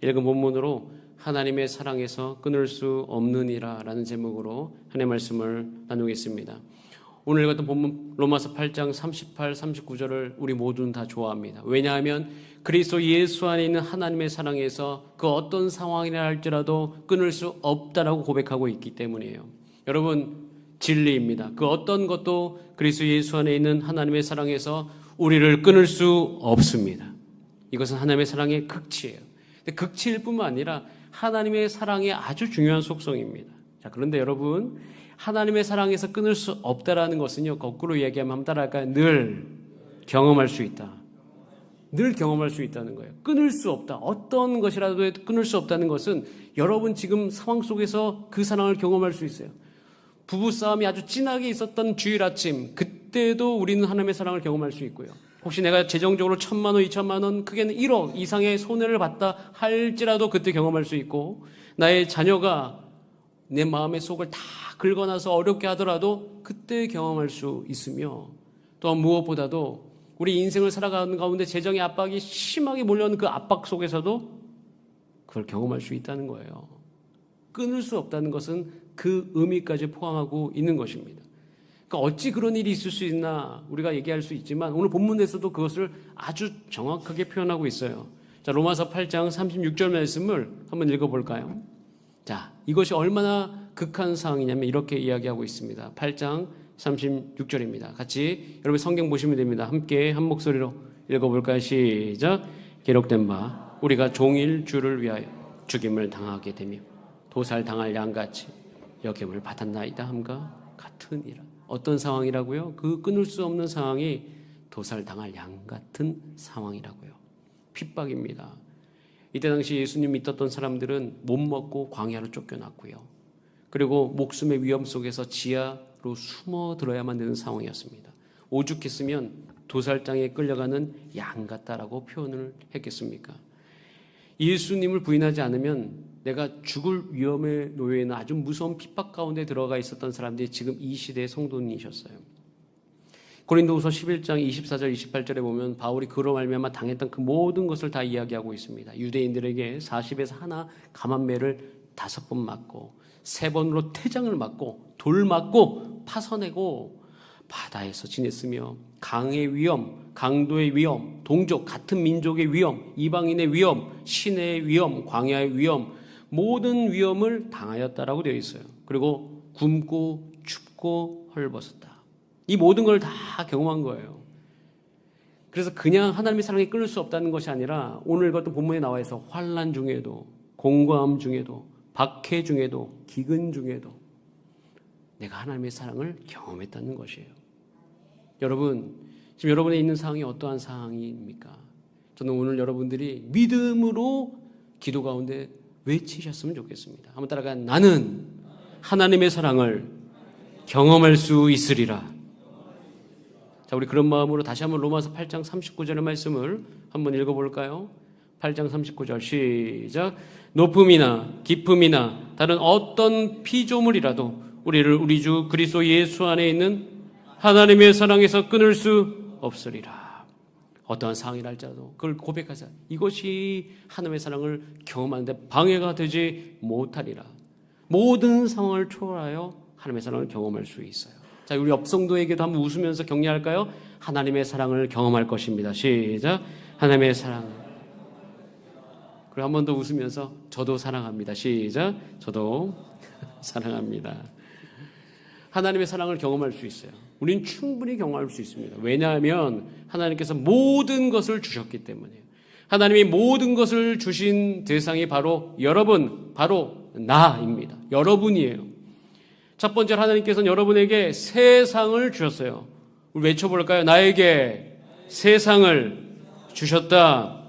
읽은 본문으로 하나님의 사랑에서 끊을 수 없느니라 라는 제목으로 하나님의 말씀을 나누겠습니다. 오늘 읽었던 본문 로마서 8장 38, 39절을 우리 모두는 다 좋아합니다. 왜냐하면 그리스도 예수 안에 있는 하나님의 사랑에서 그 어떤 상황이라 할지라도 끊을 수 없다라고 고백하고 있기 때문이에요. 여러분, 진리입니다. 그 어떤 것도 그리스도 예수 안에 있는 하나님의 사랑에서 우리를 끊을 수 없습니다. 이것은 하나님의 사랑의 극치예요. 극치일 뿐만 아니라 하나님의 사랑의 아주 중요한 속성입니다. 자, 그런데 여러분, 하나님의 사랑에서 끊을 수 없다라는 것은요, 거꾸로 이야기하면 한번 따라할까요? 늘 경험할 수 있다. 늘 경험할 수 있다는 거예요. 끊을 수 없다. 어떤 것이라도 끊을 수 없다는 것은 여러분 지금 상황 속에서 그 사랑을 경험할 수 있어요. 부부싸움이 아주 진하게 있었던 주일 아침, 그때도 우리는 하나님의 사랑을 경험할 수 있고요. 혹시 내가 재정적으로 1,000만 원, 2,000만 원, 크게는 1억 이상의 손해를 봤다 할지라도 그때 경험할 수 있고, 나의 자녀가 내 마음의 속을 다 긁어놔서 어렵게 하더라도 그때 경험할 수 있으며, 또 무엇보다도 우리 인생을 살아가는 가운데 재정의 압박이 심하게 몰려오는 그 압박 속에서도 그걸 경험할 수 있다는 거예요. 끊을 수 없다는 것은 그 의미까지 포함하고 있는 것입니다. 그러니까 어찌 그런 일이 있을 수 있나 우리가 얘기할 수 있지만 오늘 본문에서도 그것을 아주 정확하게 표현하고 있어요. 자, 로마서 8장 36절 말씀을 한번 읽어볼까요? 자, 이것이 얼마나 극한 상황이냐면 이렇게 이야기하고 있습니다. 8장 36절입니다. 같이 여러분 성경 보시면 됩니다. 함께 한 목소리로 읽어볼까요? 시작. 기록된 바 우리가 종일 주를 위하여 죽임을 당하게 되며 도살당할 양같이 여김을 받았나이다 함과 같으니라. 어떤 상황이라고요? 그 끊을 수 없는 상황이 도살당할 양 같은 상황이라고요. 핍박입니다. 이때 당시 예수님 믿었던 사람들은 못 먹고 광야로 쫓겨났고요. 그리고 목숨의 위험 속에서 지하로 숨어 들어야만 되는 상황이었습니다. 오죽했으면 도살장에 끌려가는 양 같다라고 표현을 했겠습니까? 예수님을 부인하지 않으면 내가 죽을 위험에 놓여 있는 아주 무서운 핍박 가운데 들어가 있었던 사람들이 지금 이 시대의 성도님이셨어요. 고린도후서 11장 24절 28절에 보면 바울이 그로 말미암아 당했던 그 모든 것을 다 이야기하고 있습니다. 유대인들에게 40에서 하나 감한매를 5번 맞고 3번으로 태장을 맞고 돌 맞고 파서내고 바다에서 지냈으며 강의 위험, 강도의 위험, 동족 같은 민족의 위험, 이방인의 위험, 시내의 위험, 광야의 위험, 모든 위험을 당하였다라고 되어 있어요. 그리고 굶고 춥고 헐벗었다. 이 모든 걸 다 경험한 거예요. 그래서 그냥 하나님의 사랑이 끊을 수 없다는 것이 아니라 오늘 읽었던 본문에 나와 있어 환난 중에도 공고함 중에도 박해 중에도 기근 중에도 내가 하나님의 사랑을 경험했다는 것이에요. 여러분, 지금 여러분의 있는 상황이 어떠한 상황입니까? 저는 오늘 여러분들이 믿음으로 기도 가운데 외치셨으면 좋겠습니다. 한번 따라가. 나는 하나님의 사랑을 경험할 수 있으리라. 자, 우리 그런 마음으로 다시 한번 로마서 8장 39절의 말씀을 한번 읽어볼까요? 8장 39절 시작. 높음이나 깊음이나 다른 어떤 피조물이라도 우리를 우리 주 그리스도 예수 안에 있는 하나님의 사랑에서 끊을 수 없으리라. 어떠한 상황이라 할지라도 그걸 고백하자. 이것이 하나님의 사랑을 경험하는데 방해가 되지 못하리라. 모든 상황을 초월하여 하나님의 사랑을 경험할 수 있어요. 자, 우리 옆성도에게도 한번 웃으면서 격려할까요? 하나님의 사랑을 경험할 것입니다. 시작. 하나님의 사랑. 그리고 한 번 더 웃으면서 저도 사랑합니다. 시작. 저도 사랑합니다. 하나님의 사랑을 경험할 수 있어요. 우리는 충분히 경험할 수 있습니다. 왜냐하면 하나님께서 모든 것을 주셨기 때문이에요. 하나님이 모든 것을 주신 대상이 바로 여러분, 바로 나입니다. 여러분이에요. 첫 번째로 하나님께서는 여러분에게 세상을 주셨어요. 우리 외쳐볼까요? 나에게 세상을 주셨다.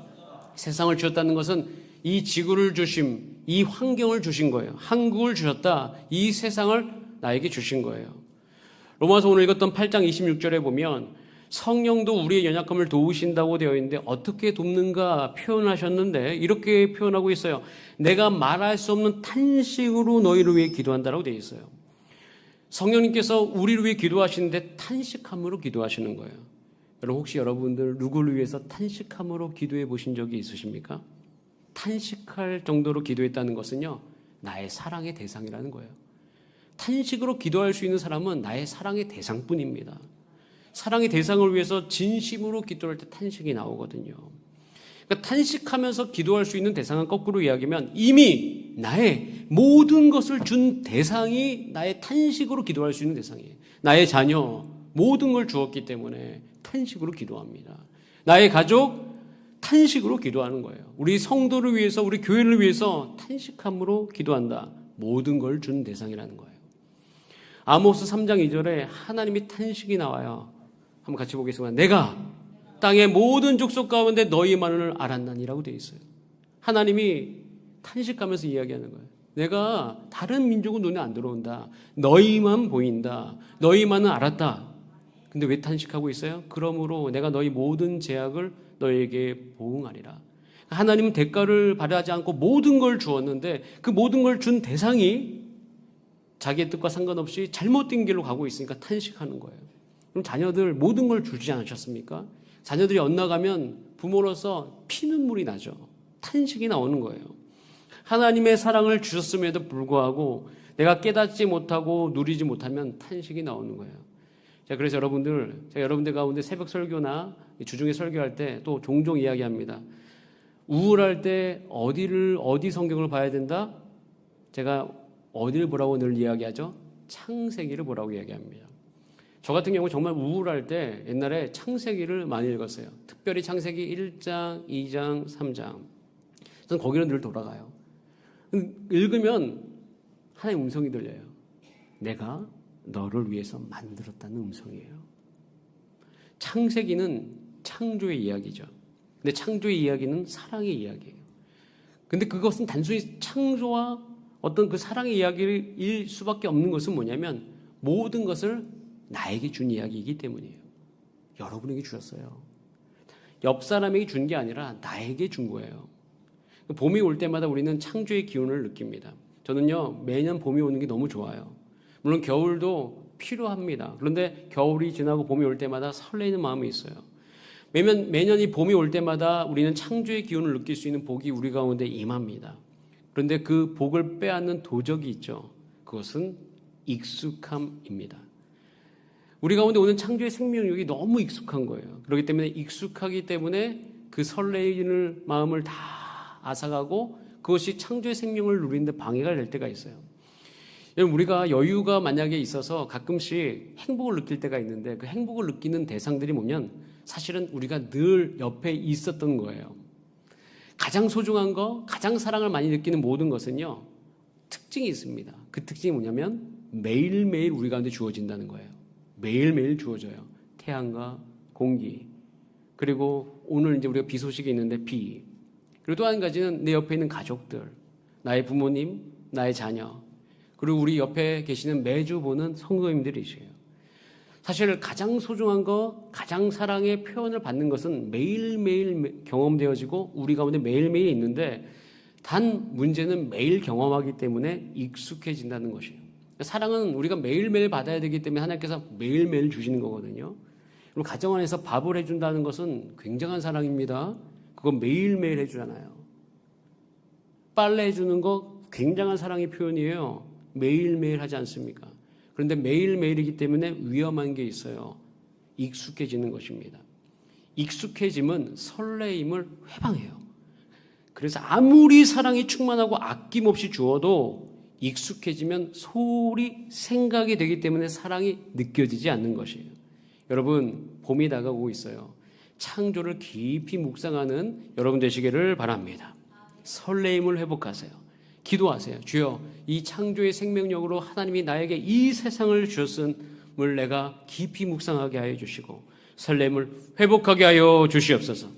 세상을 주셨다는 것은 이 지구를 주심, 이 환경을 주신 거예요. 한국을 주셨다. 이 세상을 나에게 주신 거예요. 로마서 오늘 읽었던 8장 26절에 보면 성령도 우리의 연약함을 도우신다고 되어 있는데 어떻게 돕는가 표현하셨는데 이렇게 표현하고 있어요. 내가 말할 수 없는 탄식으로 너희를 위해 기도한다라고 되어 있어요. 성령님께서 우리를 위해 기도하시는데 탄식함으로 기도하시는 거예요. 여러분, 혹시 여러분들 누구를 위해서 탄식함으로 기도해 보신 적이 있으십니까? 탄식할 정도로 기도했다는 것은요, 나의 사랑의 대상이라는 거예요. 탄식으로 기도할 수 있는 사람은 나의 사랑의 대상뿐입니다. 사랑의 대상을 위해서 진심으로 기도할 때 탄식이 나오거든요. 그러니까 탄식하면서 기도할 수 있는 대상은 거꾸로 이야기하면 이미 나의 모든 것을 준 대상이 나의 탄식으로 기도할 수 있는 대상이에요. 나의 자녀 모든 걸 주었기 때문에 탄식으로 기도합니다. 나의 가족 탄식으로 기도하는 거예요. 우리 성도를 위해서, 우리 교회를 위해서 탄식함으로 기도한다. 모든 걸 준 대상이라는 거예요. 아모스 3장 2절에 하나님이 탄식이 나와요. 한번 같이 보겠습니다. 내가 땅의 모든 족속 가운데 너희만을 알았나니라고 되어 있어요. 하나님이 탄식하면서 이야기하는 거예요. 내가 다른 민족은 눈에 안 들어온다. 너희만 보인다. 너희만은 알았다. 근데 왜 탄식하고 있어요? 그러므로 내가 너희 모든 제약을 너희에게 보응하리라. 하나님은 대가를 바라지 않고 모든 걸 주었는데 그 모든 걸 준 대상이 자기의 뜻과 상관없이 잘못된 길로 가고 있으니까 탄식하는 거예요. 그럼 자녀들 모든 걸 주지 않으셨습니까? 자녀들이 엇나가면 부모로서 피눈물이 나죠. 탄식이 나오는 거예요. 하나님의 사랑을 주셨음에도 불구하고 내가 깨닫지 못하고 누리지 못하면 탄식이 나오는 거예요. 자, 그래서 제가 여러분들 가운데 새벽 설교나 주중에 설교할 때 또 종종 이야기합니다. 우울할 때 어디 성경을 봐야 된다? 제가 어디를 보라고 늘 이야기하죠? 창세기를 보라고 이야기합니다. 저 같은 경우 정말 우울할 때 옛날에 창세기를 많이 읽었어요. 특별히 창세기 1장, 2장, 3장. 저는 거기로 늘 돌아가요. 읽으면 하나님의 음성이 들려요. 내가 너를 위해서 만들었다는 음성이에요. 창세기는 창조의 이야기죠. 근데 창조의 이야기는 사랑의 이야기예요. 근데 그것은 단순히 창조와 어떤 그 사랑의 이야기일 수밖에 없는 것은 뭐냐면 모든 것을 나에게 준 이야기이기 때문이에요. 여러분에게 주셨어요. 옆 사람에게 준 게 아니라 나에게 준 거예요. 봄이 올 때마다 우리는 창조의 기운을 느낍니다. 저는요, 매년 봄이 오는 게 너무 좋아요. 물론 겨울도 필요합니다. 그런데 겨울이 지나고 봄이 올 때마다 설레이는 마음이 있어요. 매년 이 봄이 올 때마다 우리는 창조의 기운을 느낄 수 있는 복이 우리 가운데 임합니다. 그런데 그 복을 빼앗는 도적이 있죠. 그것은 익숙함입니다. 우리 가운데 오는 창조의 생명력이 너무 익숙한 거예요. 그렇기 때문에 익숙하기 때문에 그 설레이는 마음을 다 앗아가고 그것이 창조의 생명을 누리는데 방해가 될 때가 있어요. 여러분, 우리가 여유가 만약에 있어서 가끔씩 행복을 느낄 때가 있는데 그 행복을 느끼는 대상들이 뭐냐면 사실은 우리가 늘 옆에 있었던 거예요. 가장 소중한 거, 가장 사랑을 많이 느끼는 모든 것은요, 특징이 있습니다. 그 특징이 뭐냐면 매일매일 우리 가운데 주어진다는 거예요. 매일매일 주어져요. 태양과 공기, 그리고 오늘 이제 우리가 비 소식이 있는데 비, 그리고 또 한 가지는 내 옆에 있는 가족들, 나의 부모님, 나의 자녀, 그리고 우리 옆에 계시는 매주 보는 성도님들이세요. 사실 가장 소중한 거, 가장 사랑의 표현을 받는 것은 매일매일 경험되어지고 우리 가운데 매일매일 있는데 단 문제는 매일 경험하기 때문에 익숙해진다는 것이에요. 사랑은 우리가 매일매일 받아야 되기 때문에 하나님께서 매일매일 주시는 거거든요. 그리고 가정 안에서 밥을 해준다는 것은 굉장한 사랑입니다. 그건 매일매일 해주잖아요. 빨래 해주는 거 굉장한 사랑의 표현이에요. 매일매일 하지 않습니까? 그런데 매일매일이기 때문에 위험한 게 있어요. 익숙해지는 것입니다. 익숙해짐은 설레임을 회방해요. 그래서 아무리 사랑이 충만하고 아낌없이 주어도 익숙해지면 소홀히 생각이 되기 때문에 사랑이 느껴지지 않는 것이에요. 여러분, 봄이 다가오고 있어요. 창조를 깊이 묵상하는 여러분 되시기를 바랍니다. 설레임을 회복하세요. 기도하세요. 주여, 이 창조의 생명력으로 하나님이 나에게 이 세상을 주셨음을 내가 깊이 묵상하게 하여 주시고 설렘을 회복하게 하여 주시옵소서.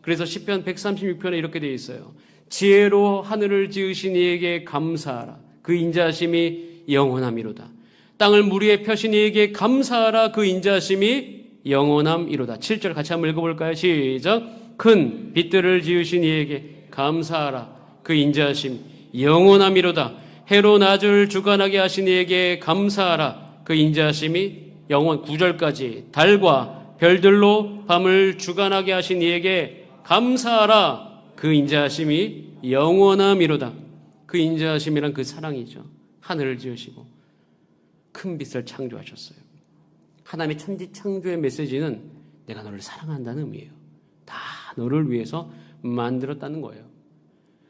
그래서 시편 136편에 이렇게 되어 있어요. 지혜로 하늘을 지으신 이에게 감사하라. 그 인자하심이 영원함이로다. 땅을 물 위에 펴신 이에게 감사하라. 그 인자하심이 영원함이로다. 7절 같이 한번 읽어볼까요? 시작. 큰 빛들을 지으신 이에게 감사하라. 그 인자하심 영원함이로다. 해로 낮을 주관하게 하신 이에게 감사하라. 그 인자하심이 영원. 9절까지 달과 별들로 밤을 주관하게 하신 이에게 감사하라. 그 인자하심이 영원함이로다. 그 인자하심이란 그 사랑이죠. 하늘을 지으시고 큰 빛을 창조하셨어요. 하나님의 천지 창조의 메시지는 내가 너를 사랑한다는 의미예요. 다 너를 위해서 만들었다는 거예요.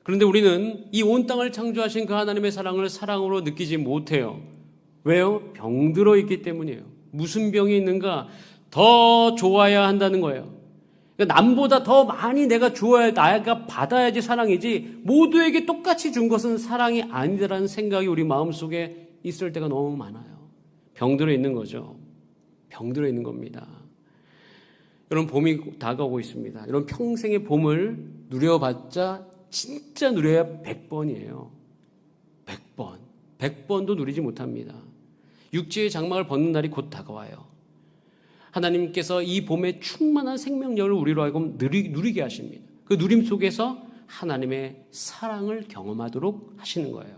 그런데 우리는 이 온 땅을 창조하신 그 하나님의 사랑을 사랑으로 느끼지 못해요. 왜요? 병들어 있기 때문이에요. 무슨 병이 있는가? 더 좋아야 한다는 거예요. 그러니까 남보다 더 많이 내가 주어야, 나가 받아야지 사랑이지, 모두에게 똑같이 준 것은 사랑이 아니라는 생각이 우리 마음속에 있을 때가 너무 많아요. 병들어 있는 거죠. 병들어 있는 겁니다. 여러분, 봄이 다가오고 있습니다. 여러분, 평생의 봄을 누려봤자 진짜 누려야 100번이에요. 100번. 100번도 누리지 못합니다. 육지의 장막을 벗는 날이 곧 다가와요. 하나님께서 이 봄에 충만한 생명력을 우리로 하여금 누리게 하십니다. 그 누림 속에서 하나님의 사랑을 경험하도록 하시는 거예요.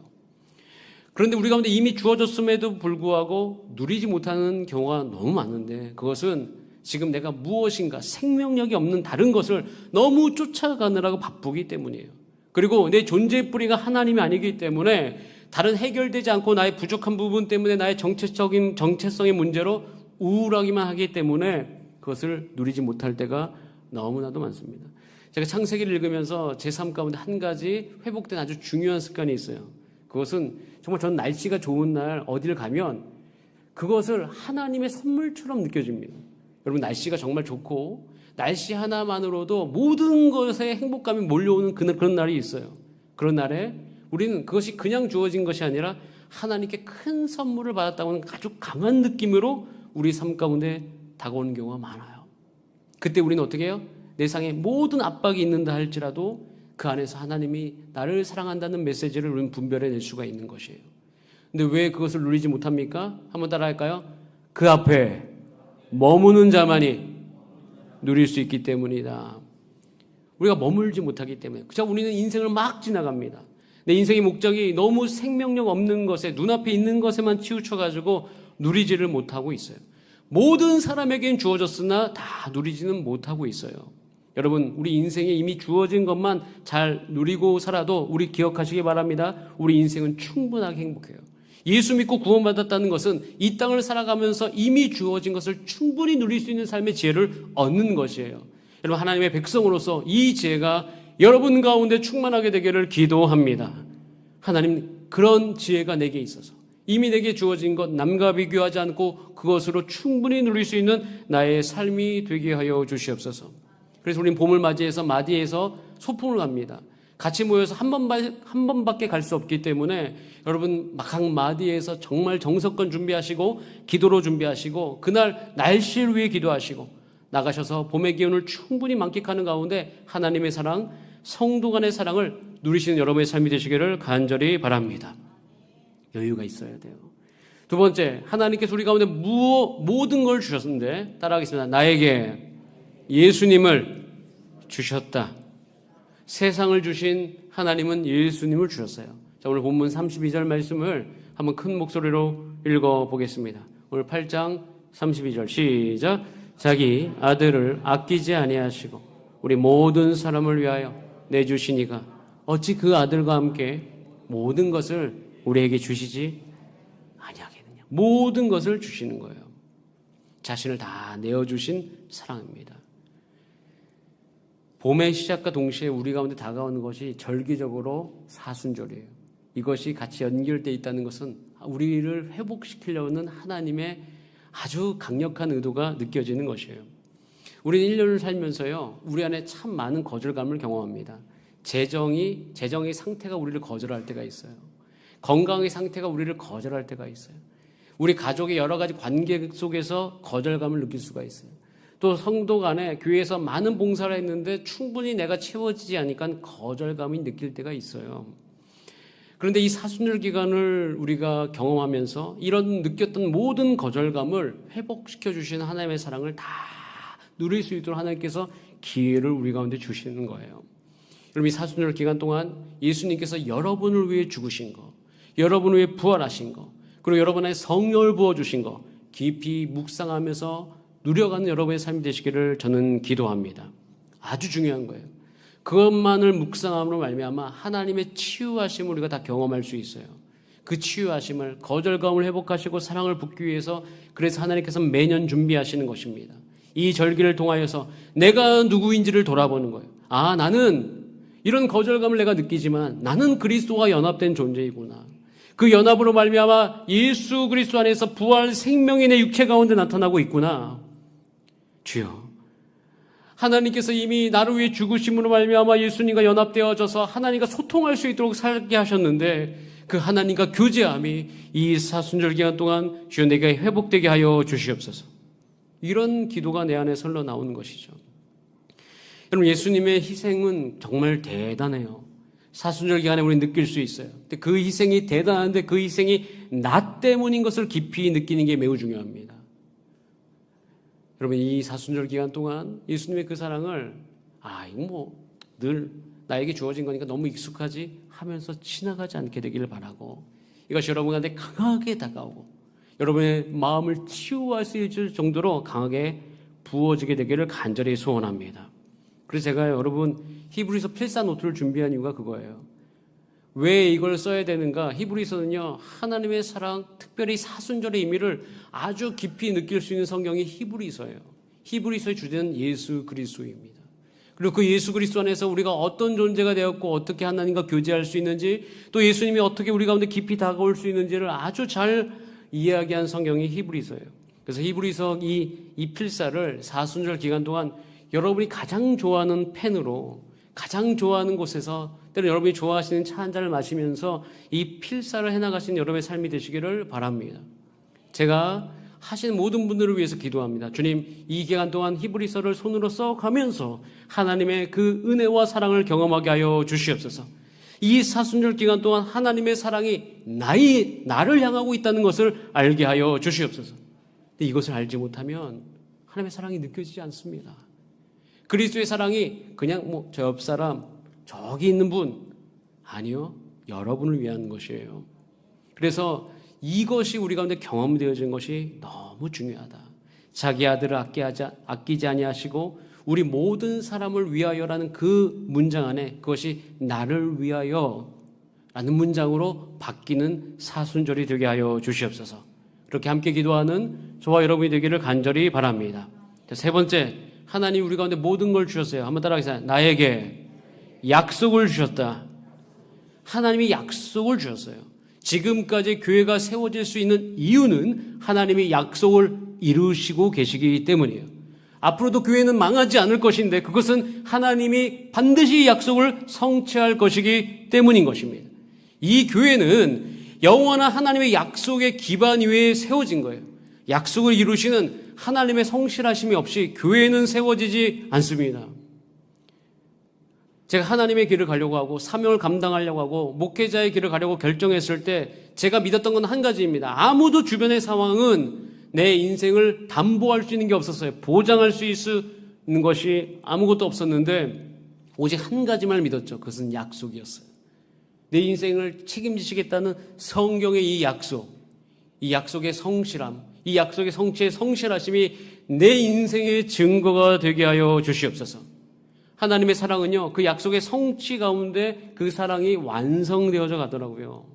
그런데 우리 가운데 이미 주어졌음에도 불구하고 누리지 못하는 경우가 너무 많은데, 그것은 지금 내가 무엇인가 생명력이 없는 다른 것을 너무 쫓아가느라고 바쁘기 때문이에요. 그리고 내 존재의 뿌리가 하나님이 아니기 때문에 다른 해결되지 않고 나의 부족한 부분 때문에 나의 정체성의 문제로 우울하기만 하기 때문에 그것을 누리지 못할 때가 너무나도 많습니다. 제가 창세기를 읽으면서 제 삶 가운데 한 가지 회복된 아주 중요한 습관이 있어요. 그것은 정말 저는 날씨가 좋은 날 어디를 가면 그것을 하나님의 선물처럼 느껴집니다. 여러분, 날씨가 정말 좋고 날씨 하나만으로도 모든 것에 행복감이 몰려오는 그런 날이 있어요. 그런 날에 우리는 그것이 그냥 주어진 것이 아니라 하나님께 큰 선물을 받았다고는 아주 강한 느낌으로 우리 삶 가운데 다가오는 경우가 많아요. 그때 우리는 어떻게 해요? 내 상에 모든 압박이 있는다 할지라도 그 안에서 하나님이 나를 사랑한다는 메시지를 우리는 분별해낼 수가 있는 것이에요. 근데 왜 그것을 누리지 못합니까? 한번 따라할까요? 그 앞에 머무는 자만이 누릴 수 있기 때문이다. 우리가 머물지 못하기 때문에. 그저 우리는 인생을 막 지나갑니다. 내 인생의 목적이 너무 생명력 없는 것에, 눈앞에 있는 것에만 치우쳐가지고 누리지를 못하고 있어요. 모든 사람에겐 주어졌으나 다 누리지는 못하고 있어요. 여러분, 우리 인생에 이미 주어진 것만 잘 누리고 살아도 우리 기억하시기 바랍니다. 우리 인생은 충분하게 행복해요. 예수 믿고 구원받았다는 것은 이 땅을 살아가면서 이미 주어진 것을 충분히 누릴 수 있는 삶의 지혜를 얻는 것이에요. 여러분, 하나님의 백성으로서 이 지혜가 여러분 가운데 충만하게 되기를 기도합니다. 하나님, 그런 지혜가 내게 있어서 이미 내게 주어진 것 남과 비교하지 않고 그것으로 충분히 누릴 수 있는 나의 삶이 되게 하여 주시옵소서. 그래서 우리는 봄을 맞이해서 마디에서 소풍을 갑니다. 같이 모여서 한 번밖에 갈 수 없기 때문에 여러분, 각 마디에서 정말 정석권 준비하시고 기도로 준비하시고 그날 날씨를 위해 기도하시고 나가셔서 봄의 기운을 충분히 만끽하는 가운데 하나님의 사랑, 성도 간의 사랑을 누리시는 여러분의 삶이 되시기를 간절히 바랍니다. 여유가 있어야 돼요. 두 번째, 하나님께서 우리 가운데 모든 걸 주셨는데, 따라하겠습니다. 나에게 예수님을 주셨다. 세상을 주신 하나님은 예수님을 주셨어요. 자, 오늘 본문 32절 말씀을 한번 큰 목소리로 읽어보겠습니다. 오늘 8장 32절 시작. 자기 아들을 아끼지 아니하시고 우리 모든 사람을 위하여 내주시니가 어찌 그 아들과 함께 모든 것을 우리에게 주시지 아니하겠느냐. 모든 것을 주시는 거예요. 자신을 다 내어주신 사랑입니다. 봄의 시작과 동시에 우리 가운데 다가오는 것이 절기적으로 사순절이에요. 이것이 같이 연결되어 있다는 것은 우리를 회복시키려는 하나님의 아주 강력한 의도가 느껴지는 것이에요. 우리는 1년을 살면서요, 우리 안에 참 많은 거절감을 경험합니다. 재정의 상태가 우리를 거절할 때가 있어요. 건강의 상태가 우리를 거절할 때가 있어요. 우리 가족의 여러 가지 관계 속에서 거절감을 느낄 수가 있어요. 또 성도 간에 교회에서 많은 봉사를 했는데 충분히 내가 채워지지 않으니까 거절감이 느낄 때가 있어요. 그런데 이 사순절 기간을 우리가 경험하면서 이런 느꼈던 모든 거절감을 회복시켜 주시는 하나님의 사랑을 다 누릴 수 있도록 하나님께서 기회를 우리 가운데 주시는 거예요. 여러분, 이 사순절 기간 동안 예수님께서 여러분을 위해 죽으신 거, 여러분을 위해 부활하신 거, 그리고 여러분의 성령을 부어주신 거 깊이 묵상하면서 누려가는 여러분의 삶이 되시기를 저는 기도합니다. 아주 중요한 거예요. 그것만을 묵상함으로 말미암아 하나님의 치유하심을 우리가 다 경험할 수 있어요. 그 치유하심을, 거절감을 회복하시고 사랑을 붓기 위해서, 그래서 하나님께서 매년 준비하시는 것입니다. 이 절기를 통하여서 내가 누구인지를 돌아보는 거예요. 아, 나는 이런 거절감을 내가 느끼지만 나는 그리스도와 연합된 존재이구나. 그 연합으로 말미암아 예수 그리스도 안에서 부활 생명이 내 육체 가운데 나타나고 있구나. 주여, 하나님께서 이미 나를 위해 죽으심으로 말미암아 예수님과 연합되어져서 하나님과 소통할 수 있도록 살게 하셨는데, 그 하나님과 교제함이 이 사순절 기간 동안 주여 내게 회복되게 하여 주시옵소서. 이런 기도가 내 안에 설러 나오는 것이죠. 여러분, 예수님의 희생은 정말 대단해요. 사순절 기간에 우리는 느낄 수 있어요. 근데 그 희생이 대단한데 그 희생이 나 때문인 것을 깊이 느끼는 게 매우 중요합니다. 여러분, 이 사순절 기간 동안 예수님의 그 사랑을 이거 뭐 늘 나에게 주어진 거니까 너무 익숙하지 하면서 지나가지 않게 되기를 바라고, 이것이 여러분한테 강하게 다가오고 여러분의 마음을 치유할 수 있을 정도로 강하게 부어지게 되기를 간절히 소원합니다. 그래서 제가 여러분 히브리서 필사 노트를 준비한 이유가 그거예요. 왜 이걸 써야 되는가? 히브리서는요, 하나님의 사랑, 특별히 사순절의 의미를 아주 깊이 느낄 수 있는 성경이 히브리서예요. 히브리서의 주제는 예수 그리스도입니다. 그리고 그 예수 그리스도 안에서 우리가 어떤 존재가 되었고 어떻게 하나님과 교제할 수 있는지, 또 예수님이 어떻게 우리 가운데 깊이 다가올 수 있는지를 아주 잘 이야기한 성경이 히브리서예요. 그래서 히브리서 이 필사를 사순절 기간 동안 여러분이 가장 좋아하는 펜으로, 가장 좋아하는 곳에서, 때로 여러분이 좋아하시는 차 한 잔을 마시면서 이 필사를 해나가시는 여러분의 삶이 되시기를 바랍니다. 제가 하시는 모든 분들을 위해서 기도합니다. 주님, 이 기간 동안 히브리서를 손으로 써가면서 하나님의 그 은혜와 사랑을 경험하게 하여 주시옵소서. 이 사순절 기간 동안 하나님의 사랑이 나를 향하고 있다는 것을 알게 하여 주시옵소서. 근데 이것을 알지 못하면 하나님의 사랑이 느껴지지 않습니다. 그리스도의 사랑이 그냥 저 옆 사람, 저기 있는 분, 아니요, 여러분을 위한 것이에요. 그래서 이것이 우리 가운데 경험되어진 것이 너무 중요하다. 자기 아들을 아끼지 아니하시고 우리 모든 사람을 위하여라는 그 문장 안에 그것이 나를 위하여 라는 문장으로 바뀌는 사순절이 되게 하여 주시옵소서. 그렇게 함께 기도하는 저와 여러분이 되기를 간절히 바랍니다. 세 번째, 하나님 우리 가운데 모든 걸 주셨어요. 한번 따라하세요. 나에게 약속을 주셨다. 하나님이 약속을 주셨어요. 지금까지 교회가 세워질 수 있는 이유는 하나님이 약속을 이루시고 계시기 때문이에요. 앞으로도 교회는 망하지 않을 것인데 그것은 하나님이 반드시 약속을 성취할 것이기 때문인 것입니다. 이 교회는 영원한 하나님의 약속의 기반 위에 세워진 거예요. 약속을 이루시는 하나님의 성실하심이 없이 교회는 세워지지 않습니다. 제가 하나님의 길을 가려고 하고 사명을 감당하려고 하고 목회자의 길을 가려고 결정했을 때 제가 믿었던 건 한 가지입니다. 아무도 주변의 상황은 내 인생을 담보할 수 있는 게 없었어요. 보장할 수 있는 것이 아무것도 없었는데 오직 한 가지만 믿었죠. 그것은 약속이었어요. 내 인생을 책임지시겠다는 성경의 이 약속, 이 약속의 성실함, 이 약속의 성취의 성실하심이 내 인생의 증거가 되게 하여 주시옵소서. 하나님의 사랑은요, 그 약속의 성취 가운데 그 사랑이 완성되어져 가더라고요.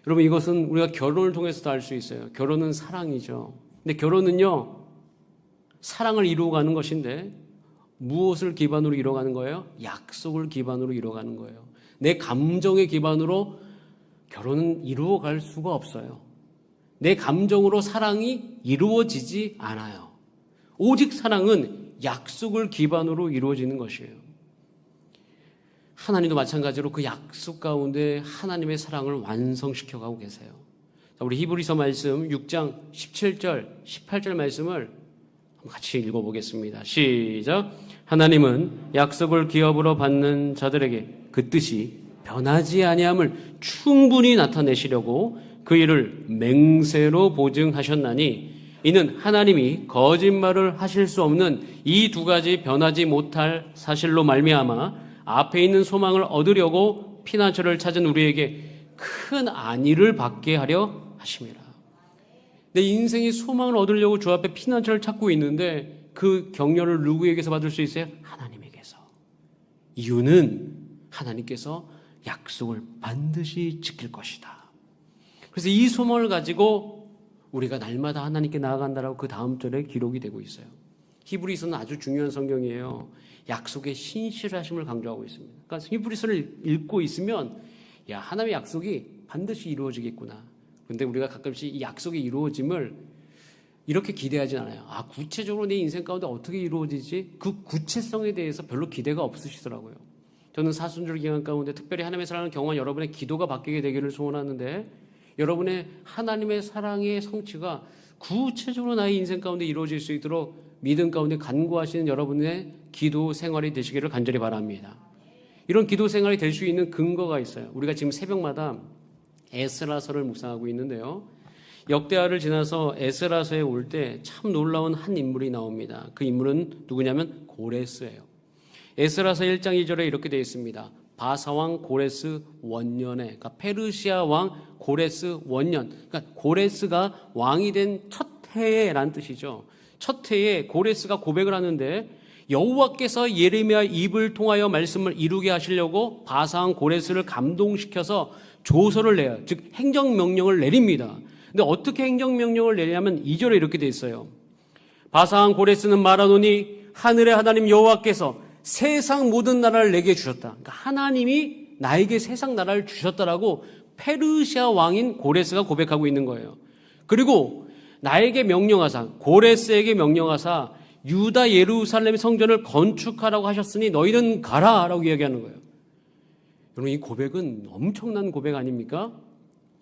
여러분, 이것은 우리가 결혼을 통해서도 알 수 있어요. 결혼은 사랑이죠. 근데 결혼은요, 사랑을 이루어가는 것인데 무엇을 기반으로 이루어가는 거예요? 약속을 기반으로 이루어가는 거예요. 내 감정의 기반으로 결혼은 이루어갈 수가 없어요. 내 감정으로 사랑이 이루어지지 않아요. 오직 사랑은 약속을 기반으로 이루어지는 것이에요. 하나님도 마찬가지로 그 약속 가운데 하나님의 사랑을 완성시켜가고 계세요. 우리 히브리서 말씀 6장 17절, 18절 말씀을 같이 읽어보겠습니다. 시작. 하나님은 약속을 기업으로 받는 자들에게 그 뜻이 변하지 아니함을 충분히 나타내시려고 그 일을 맹세로 보증하셨나니 이는 하나님이 거짓말을 하실 수 없는 이 두 가지 변하지 못할 사실로 말미암아 앞에 있는 소망을 얻으려고 피난처를 찾은 우리에게 큰 안위를 받게 하려 하심이라. 내 인생이 소망을 얻으려고 주 앞에 피난처를 찾고 있는데 그 격려를 누구에게서 받을 수 있어요? 하나님에게서. 이유는 하나님께서 약속을 반드시 지킬 것이다. 그래서 이 소망을 가지고 우리가 날마다 하나님께 나아간다라고 그 다음 절에 기록이 되고 있어요. 히브리서는 아주 중요한 성경이에요. 약속의 신실하심을 강조하고 있습니다. 그러니까 히브리서를 읽고 있으면 야, 하나님의 약속이 반드시 이루어지겠구나. 그런데 우리가 가끔씩 이 약속의 이루어짐을 이렇게 기대하진 않아요. 아, 구체적으로 내 인생 가운데 어떻게 이루어지지? 그 구체성에 대해서 별로 기대가 없으시더라고요. 저는 사순절 기간 가운데 특별히 하나님의 사랑을 경험한 여러분의 기도가 바뀌게 되기를 소원하는데, 여러분의 하나님의 사랑의 성취가 구체적으로 나의 인생 가운데 이루어질 수 있도록 믿음 가운데 간구하시는 여러분의 기도 생활이 되시기를 간절히 바랍니다. 이런 기도 생활이 될 수 있는 근거가 있어요. 우리가 지금 새벽마다 에스라서를 묵상하고 있는데요. 역대하를 지나서 에스라서에 올 때 참 놀라운 한 인물이 나옵니다. 그 인물은 누구냐면 고레스예요. 에스라서 1장 2절에 이렇게 되어 있습니다. 바사왕 고레스 원년에, 그러니까 페르시아 왕 고레스 원년, 그러니까 고레스가 왕이 된 첫 해에라는 뜻이죠. 첫 해에 고레스가 고백을 하는데, 여호와께서 예레미야 입을 통하여 말씀을 이루게 하시려고 바사왕 고레스를 감동시켜서 조서를 내요. 즉 행정명령을 내립니다. 근데 어떻게 행정명령을 내냐면 2절에 이렇게 돼 있어요. 바사왕 고레스는 말하노니 하늘의 하나님 여호와께서 세상 모든 나라를 내게 주셨다. 그러니까 하나님이 나에게 세상 나라를 주셨다라고 페르시아 왕인 고레스가 고백하고 있는 거예요. 그리고 나에게 명령하사, 고레스에게 명령하사 유다 예루살렘 성전을 건축하라고 하셨으니 너희는 가라라고 이야기하는 거예요. 여러분, 이 고백은 엄청난 고백 아닙니까?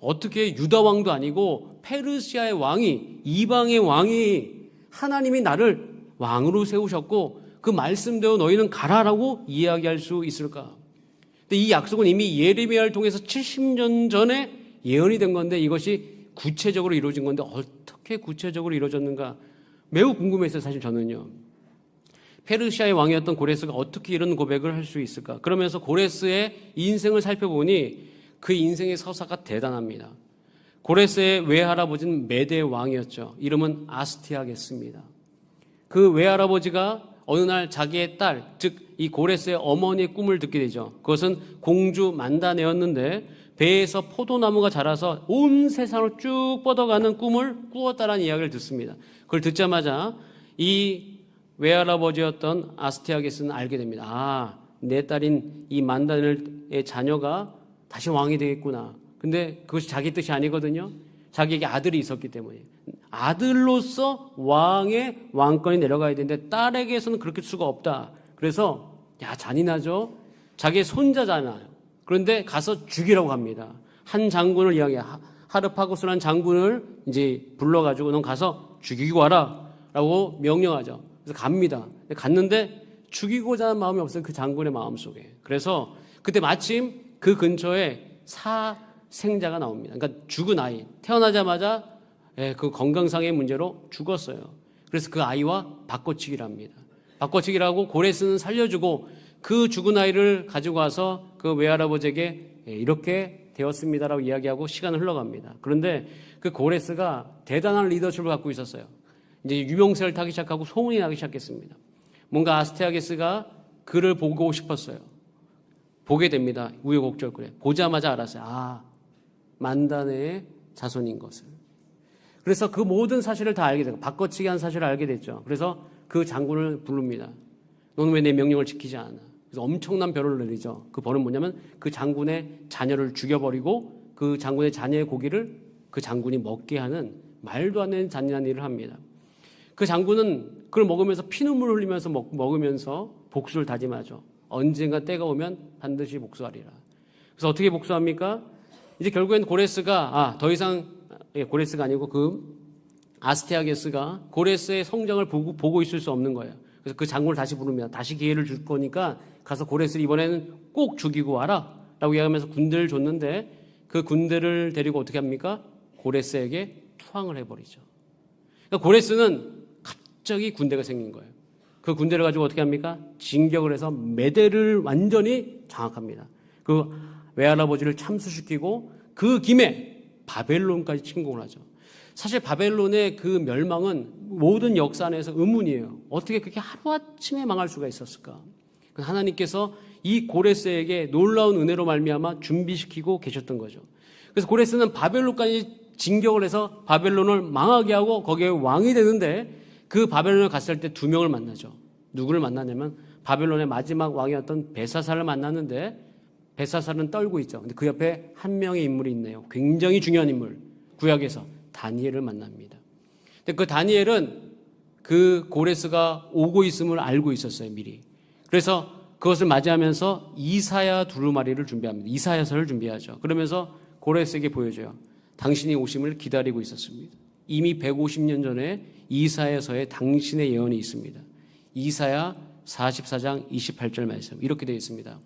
어떻게 유다 왕도 아니고 페르시아의 왕이, 이방의 왕이 하나님이 나를 왕으로 세우셨고 그 말씀대로 너희는 가라라고 이야기할 수 있을까? 근데 이 약속은 이미 예레미야를 통해서 70년 전에 예언이 된 건데 이것이 구체적으로 이루어진 건데 어떻게 구체적으로 이루어졌는가 매우 궁금했어요. 사실 저는요. 페르시아의 왕이었던 고레스가 어떻게 이런 고백을 할 수 있을까? 그러면서 고레스의 인생을 살펴보니 그 인생의 서사가 대단합니다. 고레스의 외할아버지는 메대 왕이었죠. 이름은 아스티아게스입니다. 그 외할아버지가 어느 날 자기의 딸, 즉 이 고레스의 어머니의 꿈을 듣게 되죠. 그것은 공주 만다네였는데 배에서 포도나무가 자라서 온 세상을 쭉 뻗어가는 꿈을 꾸었다라는 이야기를 듣습니다. 그걸 듣자마자 이 외할아버지였던 아스티아게스는 알게 됩니다. 아, 내 딸인 이 만다네의 자녀가 다시 왕이 되겠구나. 근데 그것이 자기 뜻이 아니거든요. 자기에게 아들이 있었기 때문에. 아들로서 왕의 왕권이 내려가야 되는데 딸에게서는 그렇게 수가 없다. 그래서 야, 잔인하죠. 자기의 손자잖아요. 그런데 가서 죽이라고 합니다. 한 장군을 이야기해. 하르파고스라는 장군을 이제 불러가지고 넌 가서 죽이고 와라 라고 명령하죠. 그래서 갑니다. 갔는데 죽이고자 하는 마음이 없어요. 그 장군의 마음속에. 그래서 그때 마침 그 근처에 사생자가 나옵니다. 그러니까 죽은 아이. 태어나자마자 그 건강상의 문제로 죽었어요. 그래서 그 아이와 바꿔치기를 합니다. 바꿔치기를 하고 고레스는 살려주고 그 죽은 아이를 가지고 와서 그 외할아버지에게 이렇게 되었습니다라고 이야기하고 시간을 흘러갑니다. 그런데 그 고레스가 대단한 리더십을 갖고 있었어요. 이제 유명세를 타기 시작하고 소문이 나기 시작했습니다. 뭔가 아스티아게스가 그를 보고 싶었어요. 보게 됩니다. 우여곡절. 보자마자 알았어요. 아, 만다네의 자손인 것을. 그래서 그 모든 사실을 다 알게 되고 바꿔치기 한 사실을 알게 됐죠. 그래서 그 장군을 부릅니다. 너는 왜 내 명령을 지키지 않아? 그래서 엄청난 벌을 내리죠. 그 벌은 뭐냐면 그 장군의 자녀를 죽여버리고 그 장군의 자녀의 고기를 그 장군이 먹게 하는 말도 안 되는 잔인한 일을 합니다. 그 장군은 그걸 먹으면서 피눈물을 흘리면서 먹으면서 복수를 다짐하죠. 언젠가 때가 오면 반드시 복수하리라. 그래서 어떻게 복수합니까? 이제 결국엔 고레스가 더 이상 고레스가 아니고 그 아스티아게스가 고레스의 성장을 보고 있을 수 없는 거예요. 그래서 그 장군을 다시 부릅니다. 다시 기회를 줄 거니까 가서 고레스를 이번에는 꼭 죽이고 와라 라고 이야기하면서 군대를 줬는데 그 군대를 데리고 어떻게 합니까? 고레스에게 투항을 해버리죠. 그러니까 고레스는 갑자기 군대가 생긴 거예요. 그 군대를 가지고 어떻게 합니까? 진격을 해서 메대를 완전히 장악합니다. 그 외할아버지를 참수시키고 그 김에 바벨론까지 침공을 하죠. 사실 바벨론의 그 멸망은 모든 역사 안에서 의문이에요. 어떻게 그렇게 하루아침에 망할 수가 있었을까? 하나님께서 이 고레스에게 놀라운 은혜로 말미암아 준비시키고 계셨던 거죠. 그래서 고레스는 바벨론까지 진격을 해서 바벨론을 망하게 하고 거기에 왕이 되는데 그 바벨론에 갔을 때 두 명을 만나죠. 누구를 만나냐면 바벨론의 마지막 왕이었던 벨사살을 만났는데 벨사살은 떨고 있죠. 근데 그 옆에 한 명의 인물이 있네요. 굉장히 중요한 인물. 구약에서 다니엘을 만납니다. 근데 그 다니엘은 그 고레스가 오고 있음을 알고 있었어요, 미리. 그래서 그것을 맞이하면서 이사야 두루마리를 준비합니다. 이사야서를 준비하죠. 그러면서 고레스에게 보여줘요. 당신이 오심을 기다리고 있었습니다. 이미 150년 전에 이사야서에 당신의 예언이 있습니다. 이사야 44장 28절 말씀 이렇게 되어 있습니다.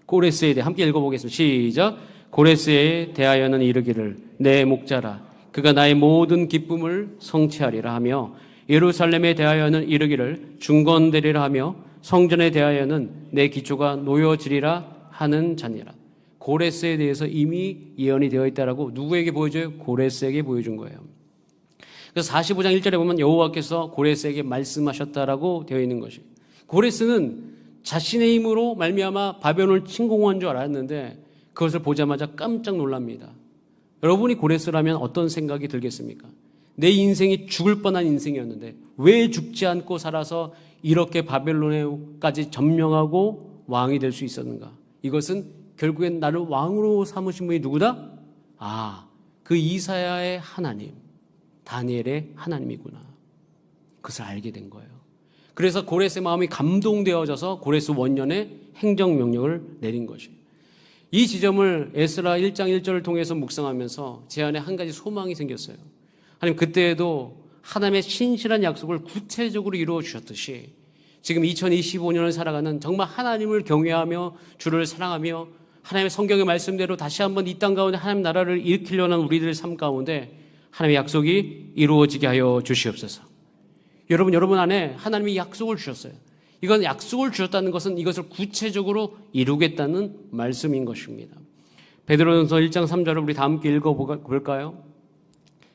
고레스에 대해 함께 읽어보겠습니다. 시작. 고레스에 대하여는 이르기를 내 목자라 그가 나의 모든 기쁨을 성취하리라 하며 예루살렘에 대하여는 이르기를 중건되리라 하며 성전에 대하여는 내 기초가 놓여지리라 하는 자니라. 고레스에 대해서 이미 예언이 되어 있다라고 누구에게 보여줘요? 고레스에게 보여준 거예요. 그래서 45장 1절에 보면 여호와께서 고레스에게 말씀하셨다라고 되어 있는 것이. 고레스는 자신의 힘으로 말미암아 바벨론을 침공한 줄 알았는데 그것을 보자마자 깜짝 놀랍니다. 여러분이 고레스라면 어떤 생각이 들겠습니까? 내 인생이 죽을 뻔한 인생이었는데 왜 죽지 않고 살아서 이렇게 바벨론에까지 점령하고 왕이 될 수 있었는가? 이것은 결국엔 나를 왕으로 삼으신 분이 누구다? 그 이사야의 하나님, 다니엘의 하나님이구나. 그것을 알게 된 거예요. 그래서 고레스의 마음이 감동되어져서 고레스 원년에 행정명령을 내린 것이에요. 이 지점을 에스라 1장 1절을 통해서 묵상하면서 제 안에 한 가지 소망이 생겼어요. 하나님 그때에도 하나님의 신실한 약속을 구체적으로 이루어 주셨듯이 지금 2025년을 살아가는 정말 하나님을 경외하며 주를 사랑하며 하나님의 성경의 말씀대로 다시 한번 이 땅 가운데 하나님 나라를 일으키려는 우리들의 삶 가운데 하나님의 약속이 이루어지게 하여 주시옵소서. 여러분 안에 하나님이 약속을 주셨어요. 이건 약속을 주셨다는 것은 이것을 구체적으로 이루겠다는 말씀인 것입니다. 베드로전서 1장 3절을 우리 다 함께 읽어볼까요?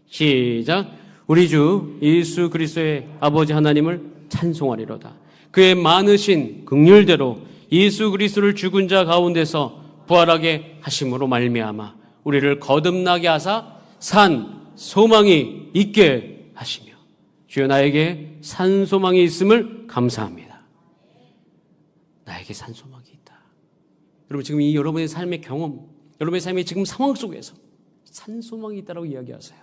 시작. 우리 주 예수 그리스도의 아버지 하나님을 찬송하리로다. 그의 많으신 긍휼대로 예수 그리스도를 죽은 자 가운데서 부활하게 하심으로 말미암아 우리를 거듭나게 하사 산 소망이 있게 하시며 주여 나에게 산 소망이 있음을 감사합니다. 나에게 산 소망이 있다. 여러분 지금 이 여러분의 삶의 경험, 여러분의 삶의 지금 상황 속에서 산 소망이 있다라고 이야기하세요.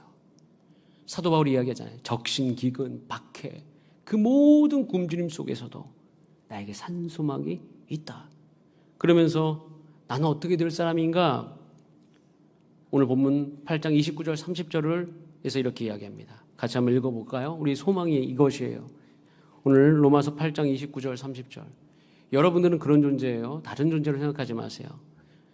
사도 바울이 이야기하잖아요. 적신, 기근, 박해 그 모든 굶주림 속에서도 나에게 산 소망이 있다. 그러면서 나는 어떻게 될 사람인가? 오늘 본문 8장 29절 30절을 해서 이렇게 이야기합니다. 같이 한번 읽어볼까요? 우리 소망이 이것이에요. 오늘 로마서 8장 29절 30절. 여러분들은 그런 존재예요. 다른 존재로 생각하지 마세요.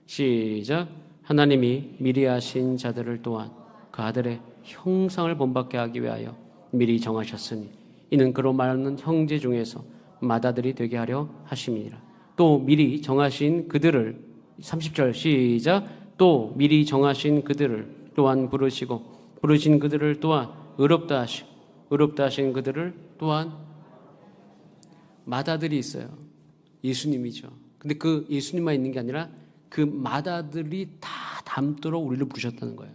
시작. 하나님이 미리 하신 자들을 또한 그 아들의 형상을 본받게 하기 위하여 미리 정하셨으니 이는 그로 말하는 형제 중에서 맏아들이 되게 하려 하심이니라. 또 미리 정하신 그들을 30절 시작. 또 미리 정하신 그들을 또한 부르시고 부르신 그들을 또한 의롭다 하시고 의롭다 하신 그들을 또한 맏아들이 있어요. 예수님이죠. 근데 그 예수님만 있는 게 아니라 그 맏아들이 다 담도록 우리를 부르셨다는 거예요.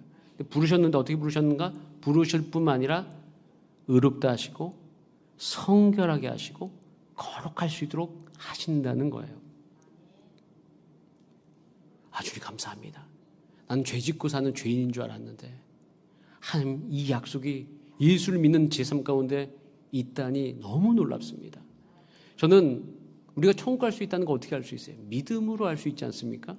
부르셨는데 어떻게 부르셨는가? 부르실 뿐만 아니라 의롭다 하시고 성결하게 하시고 거룩할 수 있도록 하신다는 거예요. 주님 감사합니다. 나는 죄 짓고 사는 죄인인 줄 알았는데 하나님 이 약속이 예수를 믿는 제 삶 가운데 있다니 너무 놀랍습니다. 저는 우리가 천국 갈 수 있다는 거 어떻게 알 수 있어요? 믿음으로 알 수 있지 않습니까?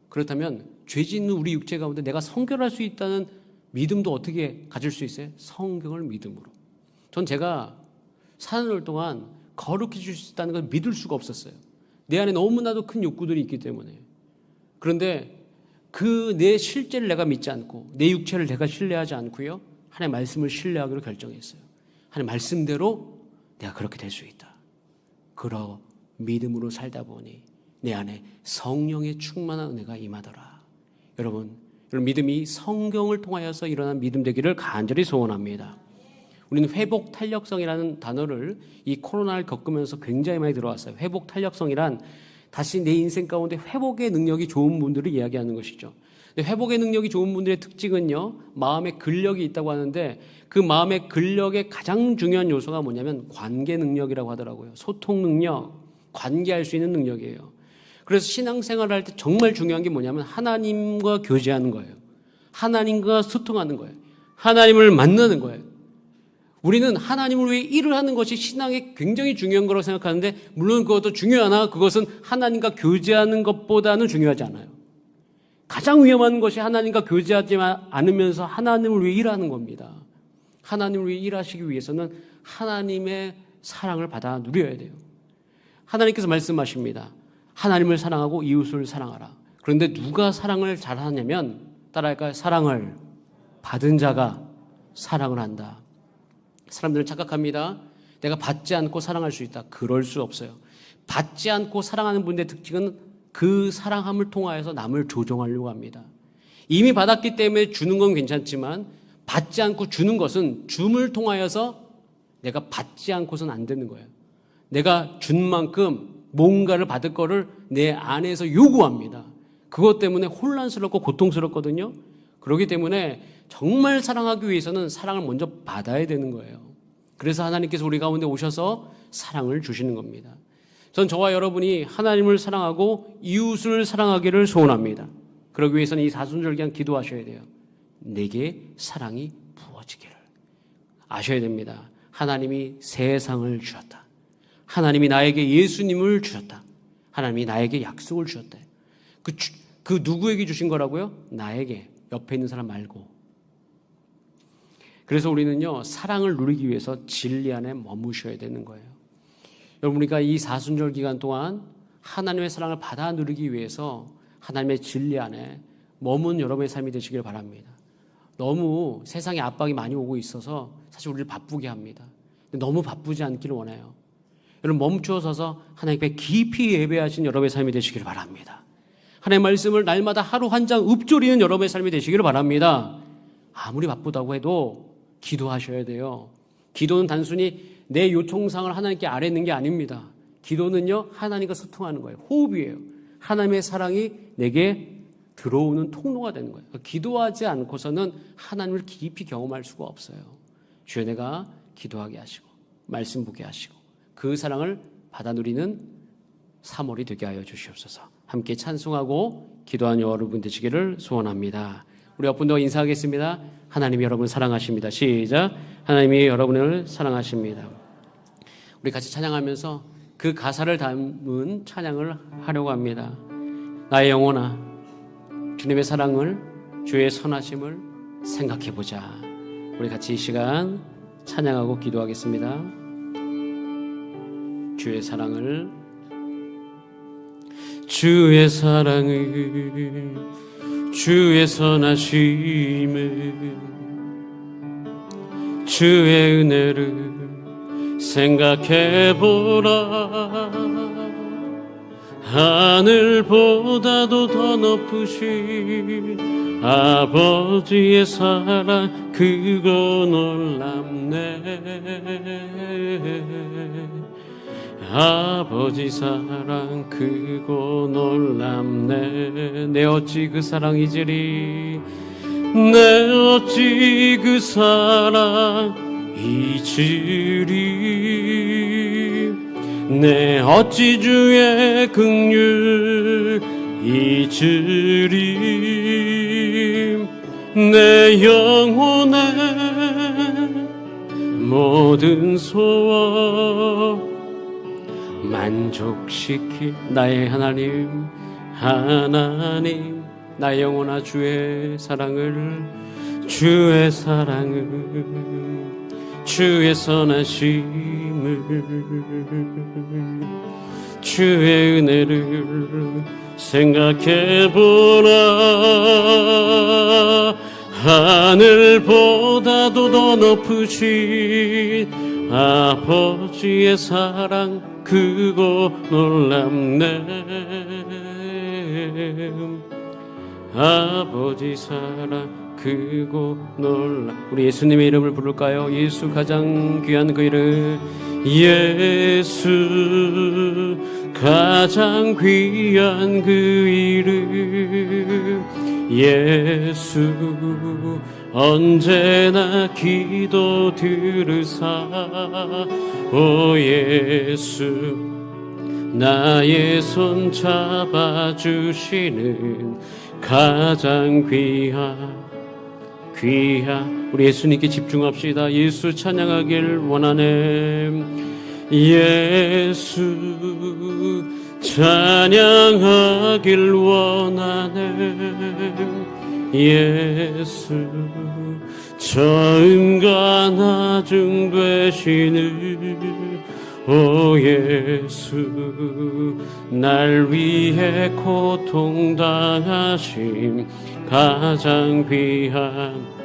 그렇다면 죄 짓는 우리 육체 가운데 내가 성결할 수 있다는 믿음도 어떻게 가질 수 있어요? 성경을 믿음으로. 전 제가 사는 동안 거룩해 줄 수 있다는 걸 믿을 수가 없었어요. 내 안에 너무나도 큰 욕구들이 있기 때문에. 그런데 그 내 실제를 내가 믿지 않고 내 육체를 내가 신뢰하지 않고요. 하나님의 말씀을 신뢰하기로 결정했어요. 하나님의 말씀대로 내가 그렇게 될 수 있다. 그러 믿음으로 살다 보니 내 안에 성령의 충만한 은혜가 임하더라. 여러분 믿음이 성경을 통하여서 일어난 믿음 되기를 간절히 소원합니다. 우리는 회복 탄력성이라는 단어를 이 코로나를 겪으면서 굉장히 많이 들어왔어요. 회복 탄력성이란 다시 내 인생 가운데 회복의 능력이 좋은 분들을 이야기하는 것이죠. 회복의 능력이 좋은 분들의 특징은요, 마음의 근력이 있다고 하는데 그 마음의 근력의 가장 중요한 요소가 뭐냐면 관계 능력이라고 하더라고요. 소통 능력, 관계할 수 있는 능력이에요. 그래서 신앙생활을 할 때 정말 중요한 게 뭐냐면 하나님과 교제하는 거예요. 하나님과 소통하는 거예요. 하나님을 만나는 거예요. 우리는 하나님을 위해 일을 하는 것이 신앙에 굉장히 중요한 거라고 생각하는데 물론 그것도 중요하나 그것은 하나님과 교제하는 것보다는 중요하지 않아요. 가장 위험한 것이 하나님과 교제하지 않으면서 하나님을 위해 일하는 겁니다. 하나님을 위해 일하시기 위해서는 하나님의 사랑을 받아 누려야 돼요. 하나님께서 말씀하십니다. 하나님을 사랑하고 이웃을 사랑하라. 그런데 누가 사랑을 잘하냐면 따라할까요? 사랑을 받은 자가 사랑을 한다. 사람들은 착각합니다. 내가 받지 않고 사랑할 수 있다. 그럴 수 없어요. 받지 않고 사랑하는 분들의 특징은 그 사랑함을 통하여서 남을 조종하려고 합니다. 이미 받았기 때문에 주는 건 괜찮지만 받지 않고 주는 것은 줌을 통하여서 내가 받지 않고서는 안 되는 거예요. 내가 준 만큼 뭔가를 받을 거를 내 안에서 요구합니다. 그것 때문에 혼란스럽고 고통스럽거든요. 그렇기 때문에 정말 사랑하기 위해서는 사랑을 먼저 받아야 되는 거예요. 그래서 하나님께서 우리 가운데 오셔서 사랑을 주시는 겁니다. 전 저와 여러분이 하나님을 사랑하고 이웃을 사랑하기를 소원합니다. 그러기 위해서는 이 사순절기한 기도하셔야 돼요. 내게 사랑이 부어지기를. 아셔야 됩니다. 하나님이 세상을 주셨다. 하나님이 나에게 예수님을 주셨다. 하나님이 나에게 약속을 주셨다. 그 누구에게 주신 거라고요? 나에게, 옆에 있는 사람 말고. 그래서 우리는요, 사랑을 누리기 위해서 진리 안에 머무셔야 되는 거예요. 여러분, 우리가 이 사순절 기간 동안 하나님의 사랑을 받아 누리기 위해서 하나님의 진리 안에 머문 여러분의 삶이 되시길 바랍니다. 너무 세상에 압박이 많이 오고 있어서 사실 우리를 바쁘게 합니다. 너무 바쁘지 않기를 원해요. 여러분, 멈추어서서 하나님께 깊이 예배하신 여러분의 삶이 되시길 바랍니다. 하나님의 말씀을 날마다 하루 한 장 읊조리는 여러분의 삶이 되시기를 바랍니다. 아무리 바쁘다고 해도 기도하셔야 돼요. 기도는 단순히 내 요청사항을 하나님께 아뢰는 게 아닙니다. 기도는요, 하나님과 소통하는 거예요. 호흡이에요. 하나님의 사랑이 내게 들어오는 통로가 되는 거예요. 기도하지 않고서는 하나님을 깊이 경험할 수가 없어요. 주여, 내가 기도하게 하시고 말씀 보게 하시고 그 사랑을 받아 누리는 3월이 되게 하여 주시옵소서. 함께 찬송하고 기도하는 여러분 되시기를 소원합니다. 우리 옆분들과 인사하겠습니다. 하나님이 여러분 사랑하십니다. 시작. 하나님이 여러분을 사랑하십니다. 우리 같이 찬양하면서 그 가사를 담은 찬양을 하려고 합니다. 나의 영혼아, 주님의 사랑을, 주의 선하심을 생각해보자. 우리 같이 이 시간 찬양하고 기도하겠습니다. 주의 사랑을, 주의 사랑을, 주의 선하심을, 주의 은혜를 생각해보라. 하늘보다도 더 높으신 아버지의 사랑, 그거 놀랍네. 아버지 사랑, 그거 놀랍네. 내 어찌 그 사랑 잊으리. 내 어찌 그 사랑 잊으리. 내 어찌 주의 긍휼 잊으리. 내 영혼의 모든 소원 만족시킬 나의 하나님, 하나님. 나의 영혼아, 주의 사랑을, 주의 사랑을, 주의 선하심을, 주의 은혜를 생각해보라. 하늘보다도 더 높으신 아버지의 사랑, 그거 놀랍네. 아버지 사랑, 그거 놀라. 우리 예수님의 이름을 부를까요? 예수, 가장 귀한 그 이름. 예수, 가장 귀한 그 이름 예수 언제나 기도 들으사 오 예수 나의 손 잡아주시는 가장 귀한 우리 예수님께 집중합시다. 예수 찬양하길 원하네. 예수 찬양하길 원하네. 예수 처음과 나중 되시는 오 예수 날 위해 고통당하심 가장 귀한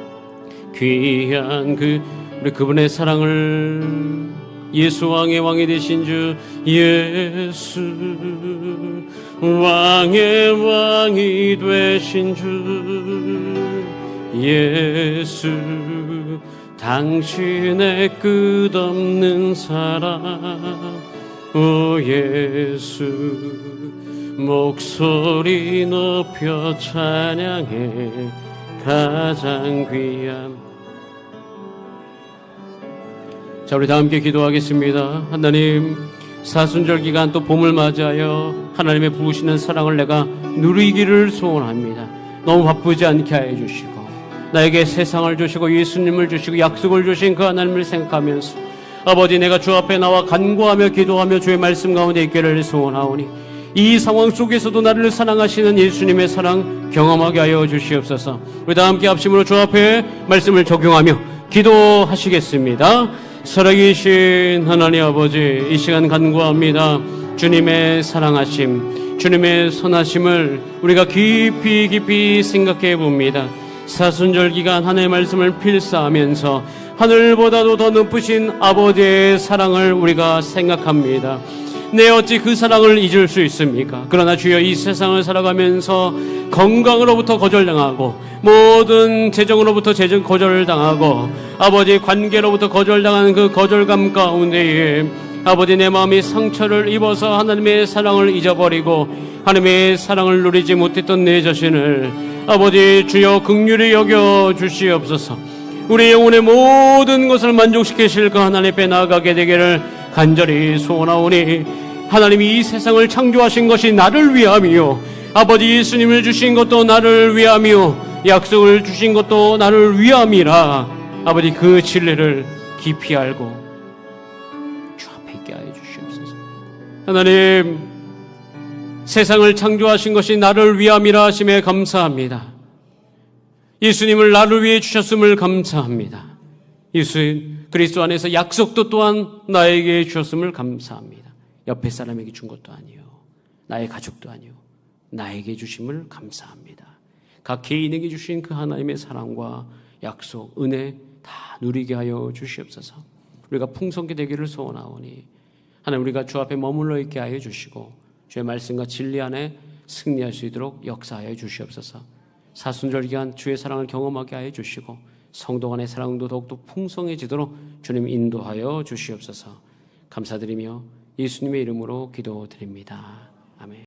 우리 그분의 사랑을 예수 왕의 왕이 되신 주 예수 왕의 왕이 되신 주 예수 당신의 끝없는 사랑 오 예수 목소리 높여 찬양해 가장 귀한 자 우리 다 함께 기도하겠습니다. 하나님 사순절 기간 또 봄을 맞이하여 하나님의 부으시는 사랑을 내가 누리기를 소원합니다. 너무 바쁘지 않게 하여 주시고 나에게 세상을 주시고 예수님을 주시고 약속을 주신 그 하나님을 생각하면서 아버지 내가 주 앞에 나와 간구하며 기도하며 주의 말씀 가운데 있기를 소원하오니 이 상황 속에서도 나를 사랑하시는 예수님의 사랑 경험하게 하여 주시옵소서. 우리 다 함께 합심으로 주 앞에 말씀을 적용하며 기도하시겠습니다. 살아계신 하나님 아버지 이 시간 간구합니다. 주님의 사랑하심 주님의 선하심을 우리가 깊이 생각해 봅니다. 사순절 기간 하나님의 말씀을 필사하면서 하늘보다도 더 높으신 아버지의 사랑을 우리가 생각합니다. 내 어찌 그 사랑을 잊을 수 있습니까? 그러나 주여 이 세상을 살아가면서 건강으로부터 거절당하고 모든 재정으로부터 거절당하고 아버지 관계로부터 거절당하는 그 거절감 가운데에 아버지 내 마음이 상처를 입어서 하나님의 사랑을 잊어버리고 하나님의 사랑을 누리지 못했던 내 자신을 아버지 주여 긍휼히 여겨 주시옵소서. 우리 영혼의 모든 것을 만족시키실 그 하나님 앞에 나아가게 되기를 간절히 소원하오니 하나님이 이 세상을 창조하신 것이 나를 위함이요 아버지 예수님을 주신 것도 나를 위함이요 약속을 주신 것도 나를 위함이라 아버지 그 진리를 깊이 알고 주 앞에 있게 하여 주시옵소서. 하나님 세상을 창조하신 것이 나를 위함이라 하심에 감사합니다. 예수님을 나를 위해 주셨음을 감사합니다. 예수 그리스도 안에서 약속도 또한 나에게 주셨음을 감사합니다. 옆에 사람에게 준 것도 아니요 나의 가족도 아니요 나에게 주심을 감사합니다. 각 개인에게 주신 그 하나님의 사랑과 약속, 은혜 다 누리게 하여 주시옵소서. 우리가 풍성케 되기를 소원하오니 하나님 우리가 주 앞에 머물러 있게 하여 주시고 주의 말씀과 진리 안에 승리할 수 있도록 역사하여 주시옵소서. 사순절 기간 주의 사랑을 경험하게 하여 주시고 성도 간의 사랑도 더욱더 풍성해지도록 주님 인도하여 주시옵소서. 감사드리며 예수님의 이름으로 기도드립니다.